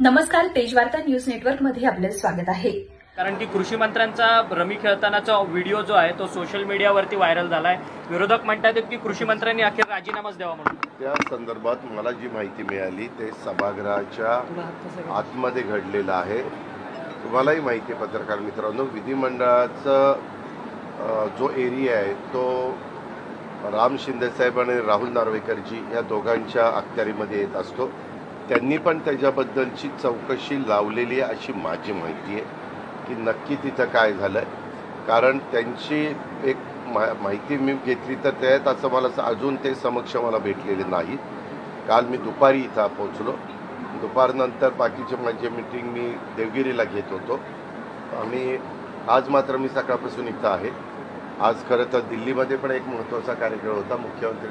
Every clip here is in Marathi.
नमस्कार, तेजवार्ता न्यूज नेटवर्क मध्ये आपले स्वागत आहे। कारण की कृषी मंत्र्यांचा रमी खेळतानाचा व्हिडिओ जो आहे तो सोशल मीडियावरती व्हायरल झालाय। विरोधक म्हणतात की कृषी मंत्र्यांनी अखेर राजीनामाच द्यावा म्हणून। त्या संदर्भात मला जी माहिती मिळाली ते सभागृहाच्या आतमध्ये घडलेलं आहे। तुम्हालाही माहिती आहे पत्रकार मित्रांनो, विधिमंडळाचा जो एरिया आहे तो राम शिंदे साहेब आणि राहुल नार्वेकरजी या दोघांच्या अखत्यारीमध्ये येत असतो। त्यांनी पण त्याच्याबद्दलची चौकशी लावलेली आहे अशी माझी माहिती आहे की नक्की तिथं काय झालंय। कारण त्यांची एक माहिती मी घेतली तर त्यात असं मला अजून ते समक्ष मला भेटलेले नाही। काल मी दुपारी इथं पोहोचलो, दुपारनंतर बाकीचे माझे मीटिंग मी देवगिरीला घेत होतो आणि आज मात्र मी सकाळपासून इथं आहे। आज खरं तर दिल्लीमध्ये पण एक महत्त्वाचा कार्यक्रम होता,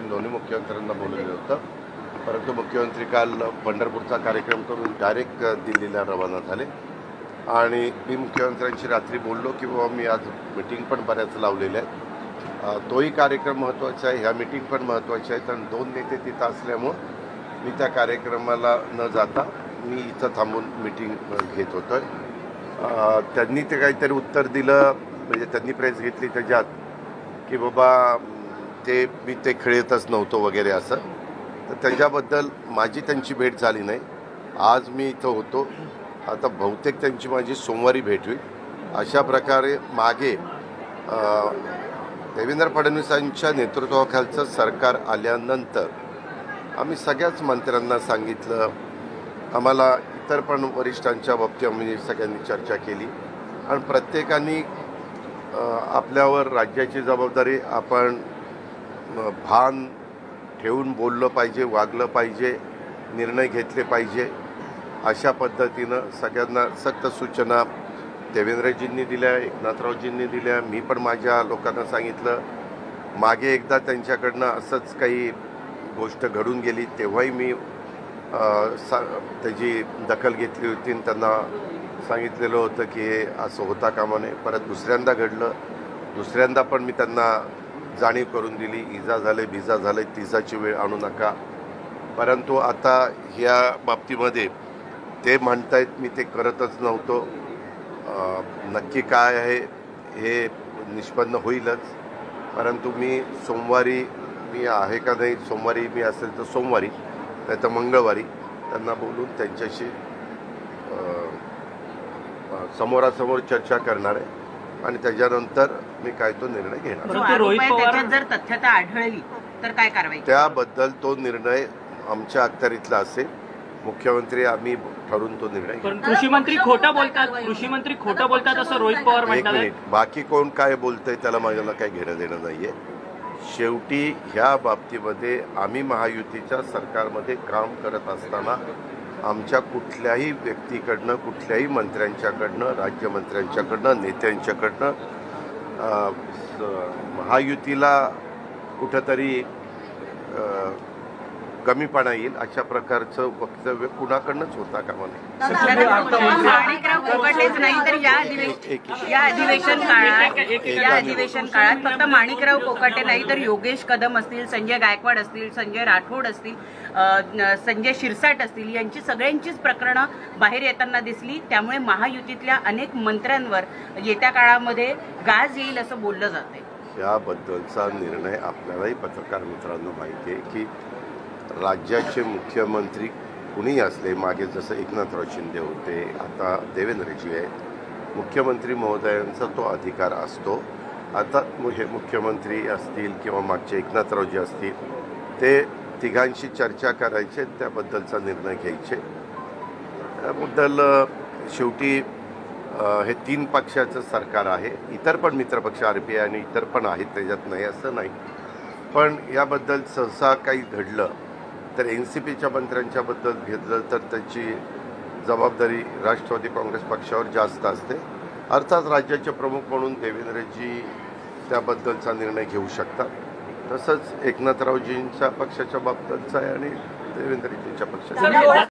दोन्ही मुख्यमंत्र्यांना बोलवलं होतं, परंतु मुख्यमंत्री काल पंढरपूरचा कार्यक्रम करून डायरेक्ट दिल्लीला रवाना झाले आणि मी मुख्यमंत्र्यांशी रात्री बोललो की बाबा मी आज मीटिंग पण बऱ्याच लावलेल्या आहेत, तोही कार्यक्रम महत्त्वाचा आहे, ह्या मीटिंग पण महत्त्वाच्या आहेत आणि दोन नेते तिथं असल्यामुळं मी त्या कार्यक्रमाला न जाता मी इथं थांबून मीटिंग घेत होतो। त्यांनी ते काहीतरी उत्तर दिलं, म्हणजे त्यांनी प्रेस घेतली त्याच्यात की बाबा मी ते खेळतच नव्हतो वगैरे असं, तर त्याच्याबद्दल माझी त्यांची भेट झाली नाही। आज मी इथं होतो, आता बहुतेक त्यांची माझी सोमवारी भेट होईल। अशा प्रकारे मागे देवेंद्र फडणवीसांच्या नेतृत्वाखालचं सरकार आल्यानंतर आम्ही सगळ्याच मंत्र्यांना सांगितलं, आम्हाला इतर पण वरिष्ठांच्या बाबतीत आम्ही सगळ्यांनी चर्चा केली आणि प्रत्येकाने आपल्यावर राज्याची जबाबदारी आपण भान ठेवून बोललं पाहिजे, वागलं पाहिजे, निर्णय घेतले पाहिजे अशा पद्धतीनं सगळ्यांना सक्त सूचना देवेंद्रजींनी दिल्या, एकनाथरावजींनी दिल्या, मी पण माझ्या लोकांना सांगितलं। मागे एकदा त्यांच्याकडनं असंच काही गोष्ट घडून गेली तेव्हाही मी त्याची दखल घेतली होती आणि त्यांना सांगितलेलं होतं की हे असं होता कामा नये। परत दुसऱ्यांदा घडलं, दुसऱ्यांदा पण मी त्यांना जाणीव करून दिली, इजा झाले बिजा झाले, तिजाची वेळ आणू नका। परंतु आता ह्या बाबतीमध्ये ते म्हणतायत मी ते करतच नव्हतो। नक्की काय आहे हे निष्पन्न होईलच, परंतु मी सोमवारी मी आहे का नाही, सोमवारी मी असेल तर सोमवारी नाही तर मंगळवारी त्यांना बोलून त्यांच्याशी समोरासमोर चर्चा करणार आहे आणि त्याच्यानंतर मी काय तो निर्णय घेणार। रोहित पवार जर तथ्यता आढळली तर काय कारवाई? त्याबद्दल तो निर्णय आमच्या अखत्यारीतला असेल, मुख्यमंत्री आम्ही ठरवून तो निर्णय घेऊ। कृषी मंत्री खोटं बोलतात असं रोहित पवार म्हणतात। एक मिनिट, बाकी कोण काय बोलतंय त्याला माझ्याला काही घेणं देणं नाहीये। शेवटी ह्या बाबतीमध्ये आम्ही महायुतीच्या सरकारमध्ये काम करत असताना आमच्या कुठल्याही व्यक्तीकडनं, कुठल्याही मंत्र्यांच्याकडनं, राज्यमंत्र्यांच्याकडनं, नेत्यांच्याकडनं महायुतीला कुठंतरी कमीपणा येईल अशा प्रकारचं वक्तव्य कुणाकडनंच होता कामा नये। माणिकराव कोकाटेच नाही तर या अधिवेशन काळात फक्त माणिकराव कोकाटे नाही तर योगेश कदम असतील, संजय गायकवाड असतील, संजय राठोड असतील, संजय शिरसाट असतील, यांची सगळ्यांचीच प्रकरणं बाहेर येताना दिसली। त्यामुळे महायुतीतल्या अनेक मंत्र्यांवर येत्या काळामध्ये गाज येईल असं बोललं जातंय। याबद्दलचा निर्णय आपल्यालाही पत्रकार मित्रांनो माहिती आहे की राज्याचे मुख्यमंत्री कुणीही असले, मागे जसं एकनाथराव शिंदे होते, आता देवेंद्रजी आहेत, मुख्यमंत्री महोदयांचा तो अधिकार असतो। आता हे मुख्यमंत्री असतील किंवा मागचे एकनाथरावजी असतील, ते तिघांशी चर्चा करायचे, त्याबद्दलचा निर्णय घ्यायचे। त्याबद्दल शेवटी हे तीन पक्षाचं सरकार आहे, इतर पण मित्रपक्ष RPI आणि इतर पण आहेत, त्याच्यात नाही असं नाही, पण याबद्दल सहसा काही घडलं तर NCPच्या मंत्र्यांच्याबद्दल घेतलं तर त्याची जबाबदारी राष्ट्रवादी काँग्रेस पक्षावर जास्त असते। अर्थात राज्याचे प्रमुख म्हणून देवेंद्रजी त्याबद्दलचा निर्णय घेऊ शकतात, तसंच एकनाथरावजींच्या पक्षाच्या बाबतीतचा आहे आणि देवेंद्रजींच्या पक्षाचा।